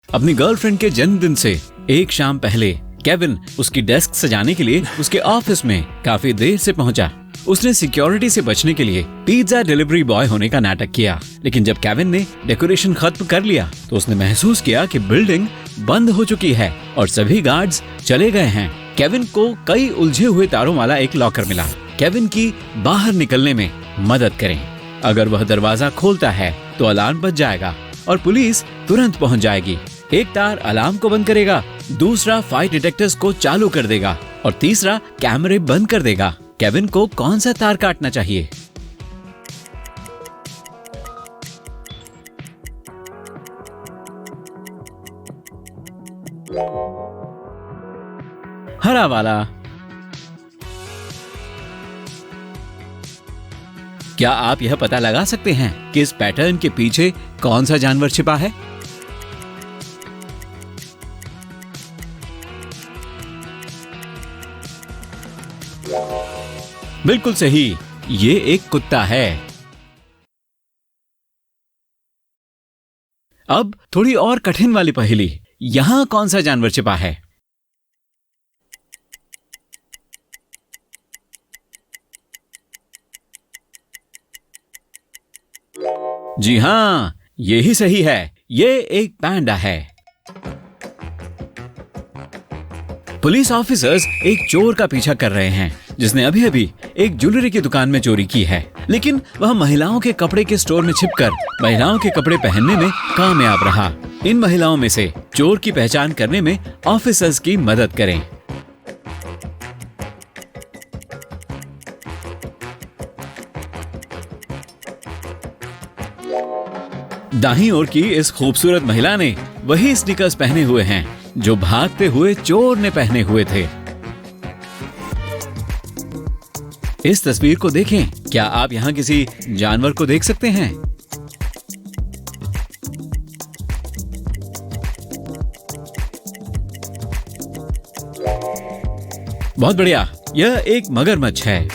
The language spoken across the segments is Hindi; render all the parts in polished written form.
अपनी गर्लफ्रेंड के जन्मदिन से एक शाम पहले केविन उसकी डेस्क सजाने के लिए उसके ऑफिस में काफी देर से पहुंचा। उसने सिक्योरिटी से बचने के लिए पिज्जा डिलीवरी बॉय होने का नाटक किया, लेकिन जब केविन ने डेकोरेशन खत्म कर लिया तो उसने महसूस किया कि बिल्डिंग बंद हो चुकी है और सभी गार्ड्स चले गए हैं। केविन को कई उलझे हुए तारों वाला एक लॉकर मिला। केविन की बाहर निकलने में मदद करें। अगर वह दरवाजा खोलता है तो अलार्म बज जाएगा और पुलिस तुरंत पहुंच जाएगी। एक तार अलार्म को बंद करेगा, दूसरा फाइट डिटेक्टर्स को चालू कर देगा और तीसरा कैमरे बंद कर देगा। केविन को कौन सा तार काटना चाहिए? हरा वाला। क्या आप यह पता लगा सकते हैं कि इस पैटर्न के पीछे कौन सा जानवर छिपा है? बिल्कुल सही, ये एक कुत्ता है। अब थोड़ी और कठिन वाली पहेली, यहां कौन सा जानवर छिपा है? जी हां, ये ही सही है, ये एक पैंडा है। पुलिस ऑफिसर्स एक चोर का पीछा कर रहे हैं जिसने अभी अभी एक ज्वेलरी की दुकान में चोरी की है, लेकिन वह महिलाओं के कपड़े के स्टोर में छिपकर महिलाओं के कपड़े पहनने में कामयाब रहा। इन महिलाओं में से चोर की पहचान करने में ऑफिसर्स की मदद करें। दाहिनी ओर की इस खूबसूरत महिला ने वही स्नीकर्स पहने हुए हैं जो भागते हुए चोर ने पहने हुए थे। इस तस्वीर को देखें। क्या आप यहाँ किसी जानवर को देख सकते हैं? बहुत बढ़िया, यह एक मगरमच्छ है।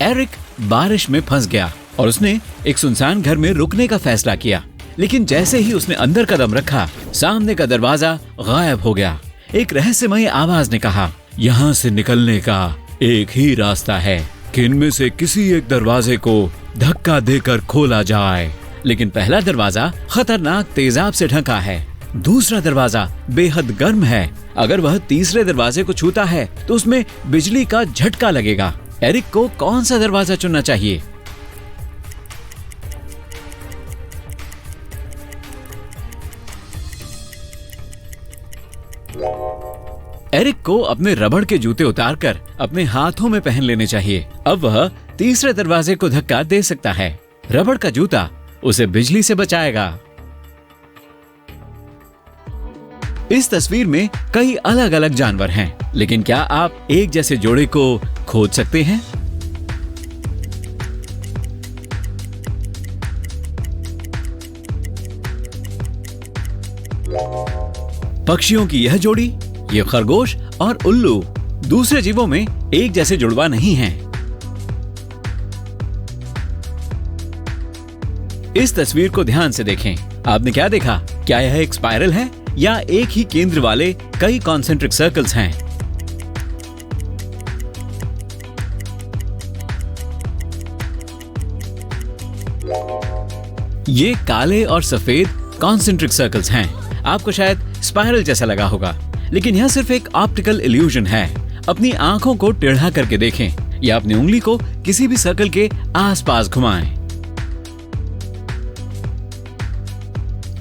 एरिक बारिश में फंस गया और उसने एक सुनसान घर में रुकने का फैसला किया, लेकिन जैसे ही उसने अंदर कदम रखा, सामने का दरवाजा गायब हो गया। एक रहस्यमय आवाज ने कहा, यहाँ से निकलने का एक ही रास्ता है कि इनमें से किसी एक दरवाजे को धक्का देकर खोला जाए। लेकिन पहला दरवाजा खतरनाक तेजाब से ढका है, दूसरा दरवाजा बेहद गर्म है। अगर वह तीसरे दरवाजे को छूता है तो उसमें बिजली का झटका लगेगा। एरिक को कौन सा दरवाजा चुनना चाहिए? एरिक को अपने रबड़ के जूते उतारकर अपने हाथों में पहन लेने चाहिए। अब वह तीसरे दरवाजे को धक्का दे सकता है। रबड़ का जूता उसे बिजली से बचाएगा। इस तस्वीर में कई अलग अलग जानवर हैं, लेकिन क्या आप एक जैसे जोड़े को खोज सकते हैं? पक्षियों की यह जोड़ी, ये खरगोश और उल्लू दूसरे जीवों में एक जैसे जुड़वा नहीं हैं। इस तस्वीर को ध्यान से देखें। आपने क्या देखा? क्या यह एक स्पाइरल है या एक ही केंद्र वाले कई कॉन्सेंट्रिक सर्कल्स हैं? ये काले और सफेद कॉन्सेंट्रिक सर्कल्स हैं। आपको शायद स्पाइरल जैसा लगा होगा, लेकिन यह सिर्फ एक ऑप्टिकल इल्यूजन है। अपनी आंखों को टेढ़ा करके देखें या अपनी उंगली को किसी भी सर्कल के आसपास घुमाएं।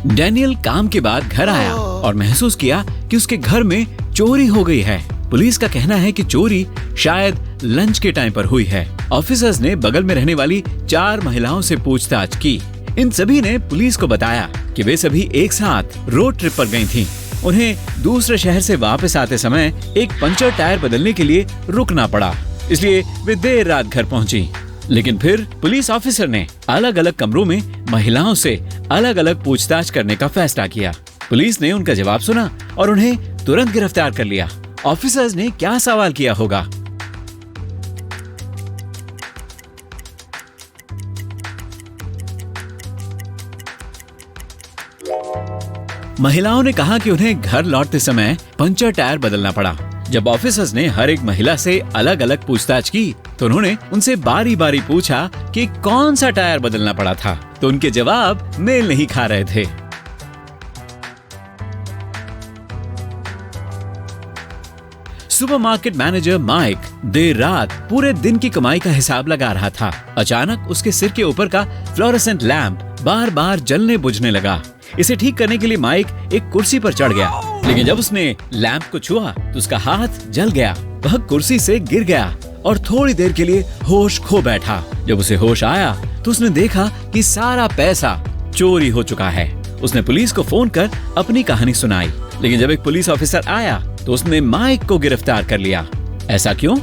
डैनियल काम के बाद घर आया और महसूस किया कि उसके घर में चोरी हो गई है। पुलिस का कहना है कि चोरी शायद लंच के टाइम पर हुई है। ऑफिसर्स ने बगल में रहने वाली 4 महिलाओं से पूछताछ की। इन सभी ने पुलिस को बताया कि वे सभी एक साथ रोड ट्रिप पर गई थीं। उन्हें दूसरे शहर से वापस आते समय एक पंचर टायर बदलने के लिए रुकना पड़ा, इसलिए वे देर रात घर पहुंची। लेकिन फिर पुलिस ऑफिसर ने अलग अलग कमरों में महिलाओं से अलग अलग पूछताछ करने का फैसला किया। पुलिस ने उनका जवाब सुना और उन्हें तुरंत गिरफ्तार कर लिया। ऑफिसर्स ने क्या सवाल किया होगा? महिलाओं ने कहा कि उन्हें घर लौटते समय पंचर टायर बदलना पड़ा। जब ऑफिसर्स ने हर एक महिला से अलग अलग पूछताछ की तो उन्होंने उनसे बारी बारी पूछा कि कौन सा टायर बदलना पड़ा था, तो उनके जवाब मेल नहीं खा रहे थे। सुपरमार्केट मैनेजर माइक देर रात पूरे दिन की कमाई का हिसाब लगा रहा था। अचानक उसके सिर के ऊपर का फ्लोरेसेंट लैंप बार बार जलने बुझने लगा। इसे ठीक करने के लिए माइक एक कुर्सी पर चढ़ गया, लेकिन जब उसने लैंप को छुआ तो उसका हाथ जल गया। वह कुर्सी से गिर गया और थोड़ी देर के लिए होश खो बैठा। जब उसे होश आया तो उसने देखा कि सारा पैसा चोरी हो चुका है। उसने पुलिस को फोन कर अपनी कहानी सुनाई, लेकिन जब एक पुलिस ऑफिसर आया तो उसने माइक को गिरफ्तार कर लिया। ऐसा क्यों?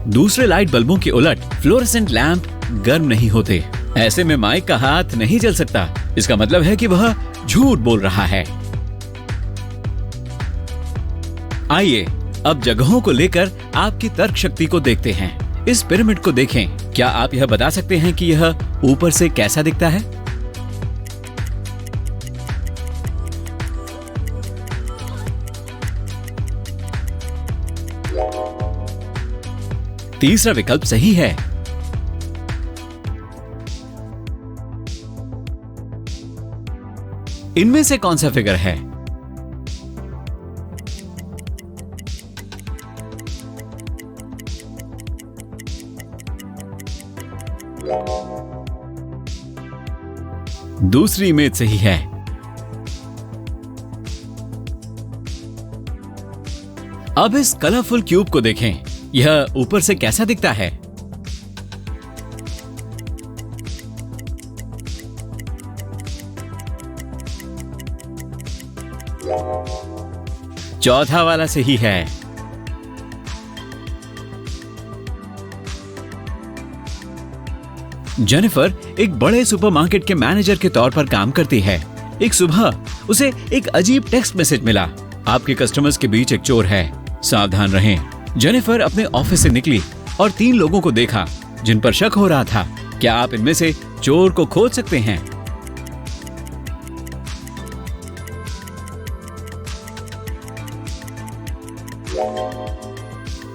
दूसरे लाइट बल्बों के उलट फ्लोरेसेंट लैंप गर्म नहीं होते। ऐसे में माइक का हाथ नहीं जल सकता। इसका मतलब है कि वह झूठ बोल रहा है। आइए अब जगहों को लेकर आपकी तर्क शक्ति को देखते हैं। इस पिरामिड को देखें। क्या आप यह बता सकते हैं कि यह ऊपर से कैसा दिखता है? तीसरा विकल्प सही है। इनमें से कौन सा फिगर है? दूसरी इमेज सही है। अब इस कलरफुल क्यूब को देखें। यह ऊपर से कैसा दिखता है? चौथा वाला सही है। जेनिफर एक बड़े सुपरमार्केट के मैनेजर के तौर पर काम करती है। एक सुबह उसे एक अजीब टेक्स्ट मैसेज मिला। आपके कस्टमर्स के बीच एक चोर है, सावधान रहें। जेनिफर अपने ऑफिस से निकली और 3 लोगों को देखा जिन पर शक हो रहा था। क्या आप इनमें से चोर को खोज सकते हैं?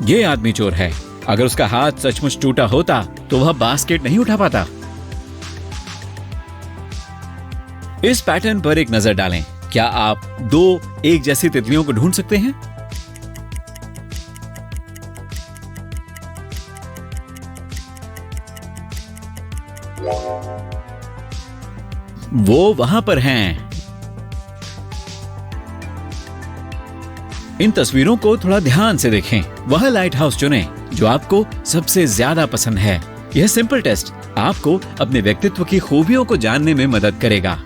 ये आदमी चोर है। अगर उसका हाथ सचमुच टूटा होता तो वह बास्केट नहीं उठा पाता। इस पैटर्न पर एक नजर डालें। क्या आप 2 एक जैसी तितलियों को ढूंढ सकते हैं? वो वहां पर हैं। इन तस्वीरों को थोड़ा ध्यान से देखें। वह लाइट हाउस चुनें जो आपको सबसे ज्यादा पसंद है। यह सिंपल टेस्ट आपको अपने व्यक्तित्व की खूबियों को जानने में मदद करेगा।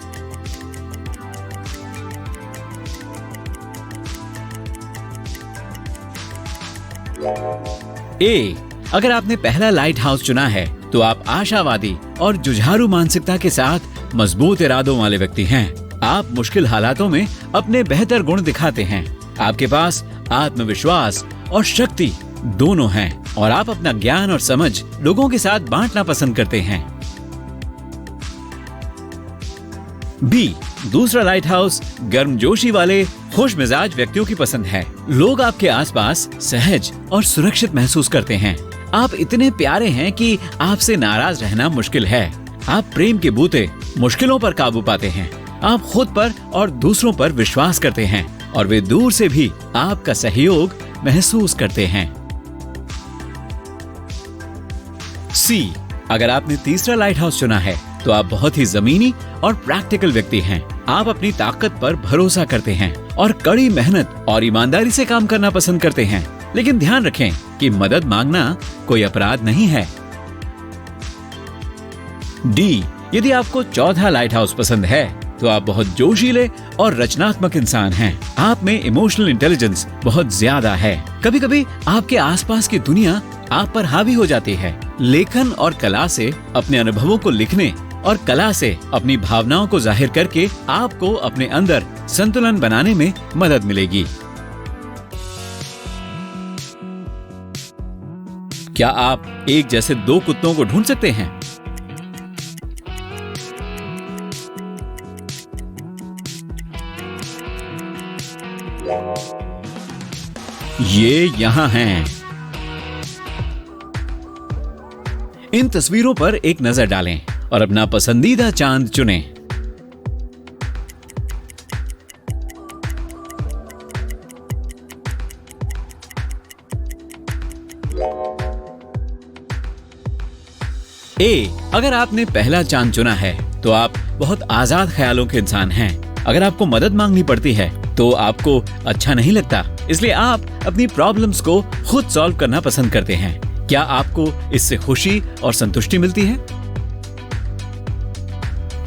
ए, अगर आपने पहला लाइट हाउस चुना है तो आप आशावादी और जुझारू मानसिकता के साथ मजबूत इरादों वाले व्यक्ति हैं। आप मुश्किल हालातों में अपने बेहतर गुण दिखाते हैं। आपके पास आत्मविश्वास और शक्ति दोनों हैं और आप अपना ज्ञान और समझ लोगों के साथ बांटना पसंद करते हैं। बी, दूसरा लाइट हाउस गर्मजोशी वाले खुश मिजाज व्यक्तियों की पसंद है। लोग आपके आसपास सहज और सुरक्षित महसूस करते हैं। आप इतने प्यारे हैं कि आपसे नाराज रहना मुश्किल है। आप प्रेम के बूते मुश्किलों पर काबू पाते हैं। आप खुद पर और दूसरों पर विश्वास करते हैं और वे दूर से भी आपका सहयोग महसूस करते हैं। सी, अगर आपने तीसरा लाइट हाउस चुना है तो आप बहुत ही जमीनी और प्रैक्टिकल व्यक्ति हैं। आप अपनी ताकत पर भरोसा करते हैं और कड़ी मेहनत और ईमानदारी से काम करना पसंद करते हैं। लेकिन ध्यान रखें कि मदद मांगना कोई अपराध नहीं है। डी, यदि आपको चौथा लाइट हाउस पसंद है तो आप बहुत जोशीले और रचनात्मक इंसान हैं। आप में इमोशनल इंटेलिजेंस बहुत ज्यादा है। कभी कभी आपके आसपास की दुनिया आप पर हावी हो जाती है। लेखन और कला से अपने अनुभवों को लिखने और कला से अपनी भावनाओं को जाहिर करके आपको अपने अंदर संतुलन बनाने में मदद मिलेगी। क्या आप एक जैसे दो कुत्तों को ढूंढ सकते हैं? ये यहां हैं। इन तस्वीरों पर एक नजर डालें और अपना पसंदीदा चांद चुनें। अगर आपने पहला चांद चुना है तो आप बहुत आजाद ख्यालों के इंसान हैं। अगर आपको मदद मांगनी पड़ती है तो आपको अच्छा नहीं लगता, इसलिए आप अपनी प्रॉब्लम्स को खुद सॉल्व करना पसंद करते हैं। क्या आपको इससे खुशी और संतुष्टि मिलती है?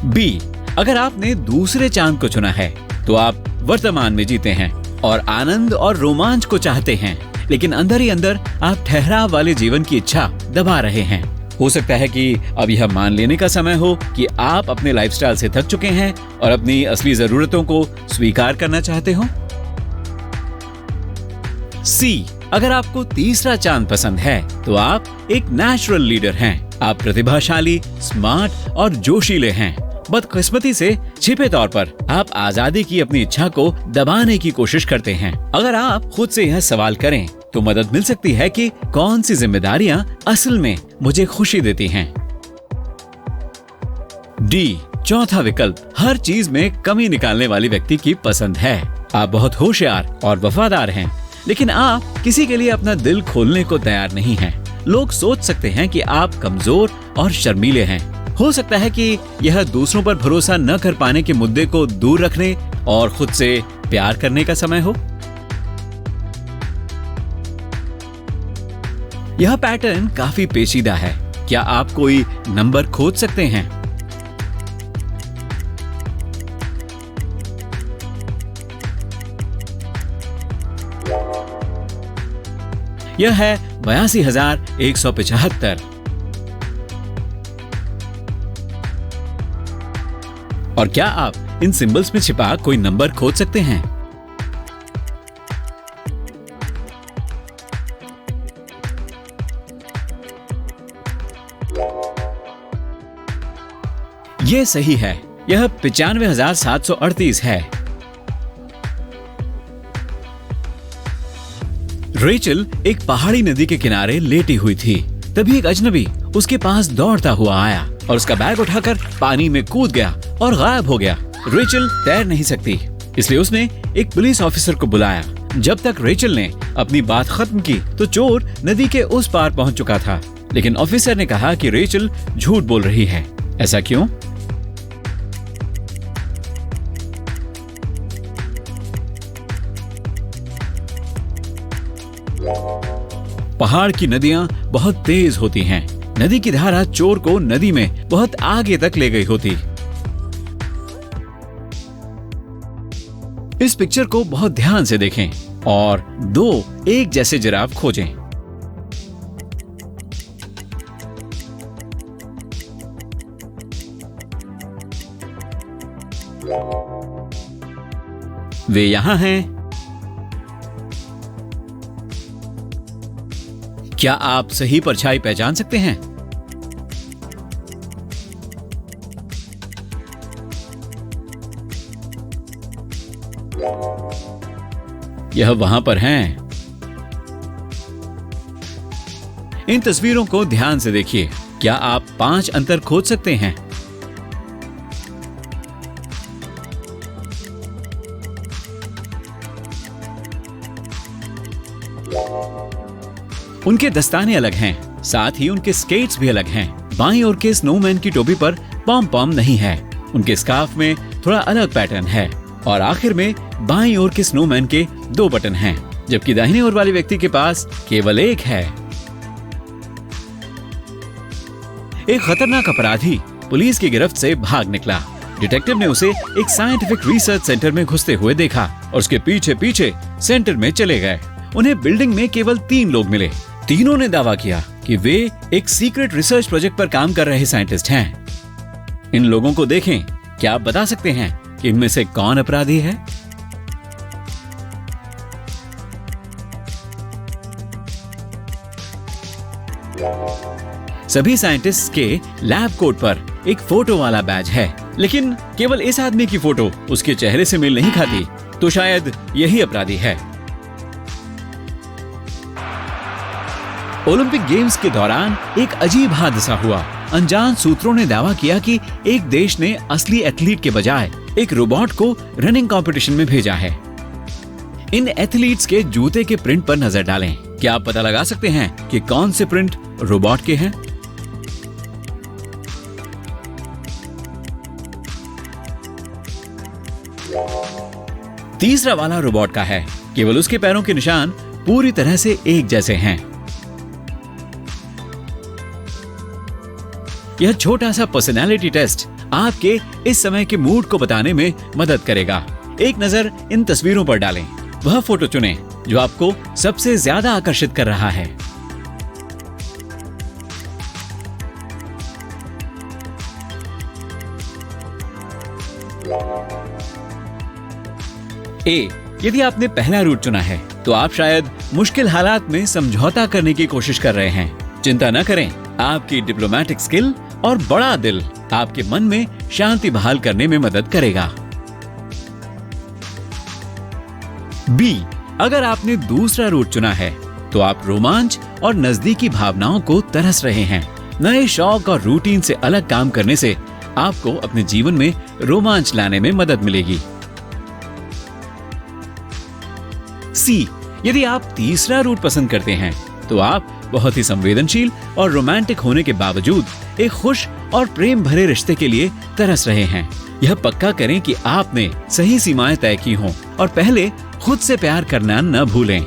बी, अगर आपने दूसरे चांद को चुना है तो आप वर्तमान में जीते हैं और आनंद और रोमांच को चाहते हैं, लेकिन अंदर ही अंदर आप ठहराव वाले जीवन की इच्छा दबा रहे हैं। हो सकता है कि अब यह मान लेने का समय हो कि आप अपने लाइफस्टाइल से थक चुके हैं और अपनी असली जरूरतों को स्वीकार करना चाहते हो। सी, अगर आपको तीसरा चांद पसंद है तो आप एक नेचुरल लीडर हैं। आप प्रतिभाशाली, स्मार्ट और जोशीले हैं। बदकिस्मती से छिपे तौर पर आप आजादी की अपनी इच्छा को दबाने की कोशिश करते हैं। अगर आप खुद से यह सवाल करें तो मदद मिल सकती है कि कौन सी जिम्मेदारियां असल में मुझे खुशी देती हैं। डी, चौथा विकल्प हर चीज में कमी निकालने वाली व्यक्ति की पसंद है। आप बहुत होशियार और वफादार हैं, लेकिन आप किसी के लिए अपना दिल खोलने को तैयार नहीं हैं। लोग सोच सकते हैं कि आप कमजोर और शर्मीले हैं। हो सकता है कि यह दूसरों पर भरोसा न कर पाने के मुद्दे को दूर रखने और खुद से प्यार करने का समय हो। यह पैटर्न काफी पेचीदा है। क्या आप कोई नंबर खोज सकते हैं? यह है 82,175। और क्या आप इन सिंबल्स में छिपा कोई नंबर खोज सकते हैं? ये सही है। यह 95,738 है। रेचल एक पहाड़ी नदी के किनारे लेटी हुई थी। तभी एक अजनबी उसके पास दौड़ता हुआ आया और उसका बैग उठाकर पानी में कूद गया और गायब हो गया। रेचल तैर नहीं सकती, इसलिए उसने एक पुलिस ऑफिसर को बुलाया। जब तक रेचल ने अपनी बात खत्म की तो चोर नदी के उस पार पहुंच चुका था, लेकिन ऑफिसर ने कहा कि रेचल झूठ बोल रही है। ऐसा क्यों? पहाड़ की नदियां बहुत तेज होती हैं। नदी की धारा चोर को नदी में बहुत आगे तक ले गई होती। इस पिक्चर को बहुत ध्यान से देखें और दो एक जैसे जिराफ खोजें। वे यहां हैं। क्या आप सही परछाई पहचान सकते हैं? यह वहां पर हैं। इन तस्वीरों को ध्यान से देखिए। क्या आप 5 अंतर खोज सकते हैं? उनके दस्ताने अलग हैं, साथ ही उनके स्केट्स भी अलग हैं। बाईं ओर के स्नोमैन की टोपी पर पॉम पॉम नहीं है। उनके स्कार्फ में थोड़ा अलग पैटर्न है और आखिर में बाईं ओर के स्नोमैन के 2 बटन हैं, जबकि दाहिने ओर वाले व्यक्ति के पास केवल एक है। एक खतरनाक अपराधी पुलिस की गिरफ्त से भाग निकला। डिटेक्टिव ने उसे एक साइंटिफिक रिसर्च सेंटर में घुसते हुए देखा और उसके पीछे पीछे सेंटर में चले गए। उन्हें बिल्डिंग में केवल 3 लोग मिले। तीनों ने दावा किया कि वे एक सीक्रेट रिसर्च प्रोजेक्ट पर काम कर रहे साइंटिस्ट हैं। इन लोगों को देखें। क्या आप बता सकते हैं कि इनमें से कौन अपराधी है? सभी साइंटिस्ट के लैब कोट पर एक फोटो वाला बैज है, लेकिन केवल इस आदमी की फोटो उसके चेहरे से मेल नहीं खाती, तो शायद यही अपराधी है। ओलंपिक गेम्स के दौरान एक अजीब हादसा हुआ। अनजान सूत्रों ने दावा किया कि एक देश ने असली एथलीट के बजाय एक रोबोट को रनिंग कंपटीशन में भेजा है। इन एथलीट्स के जूते के प्रिंट पर नजर डालें। क्या आप पता लगा सकते हैं कि कौन से प्रिंट रोबोट के हैं? तीसरा वाला रोबोट का है, केवल उसके पैरों के निशान पूरी तरह से एक जैसे हैं। यह छोटा सा पर्सनालिटी टेस्ट आपके इस समय के मूड को बताने में मदद करेगा। एक नजर इन तस्वीरों पर डालें, वह फोटो चुनें जो आपको सबसे ज्यादा आकर्षित कर रहा है। ए, यदि आपने पहला रूट चुना है तो आप शायद मुश्किल हालात में समझौता करने की कोशिश कर रहे हैं। चिंता न करें, आपकी डिप्लोमेटिक स्किल और बड़ा दिल आपके मन में शांति बहाल करने में मदद करेगा। बी, अगर आपने दूसरा रूट चुना है तो आप रोमांच और नजदीकी भावनाओं को तरस रहे हैं। नए शौक और रूटीन से अलग काम करने से आपको अपने जीवन में रोमांच लाने में मदद मिलेगी। सी, यदि आप तीसरा रूट पसंद करते हैं तो आप बहुत ही संवेदनशील और रोमांटिक होने के बावजूद एक खुश और प्रेम भरे रिश्ते के लिए तरस रहे हैं। यह पक्का करें कि आपने सही सीमाएं तय की हों और पहले खुद से प्यार करना न भूलें।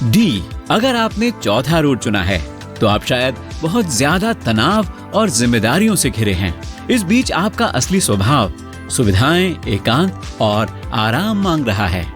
डी, अगर आपने चौथा रूट चुना है तो आप शायद बहुत ज्यादा तनाव और जिम्मेदारियों से घिरे हैं। इस बीच आपका असली स्वभाव सुविधाएं, एकांत और आराम मांग रहा है।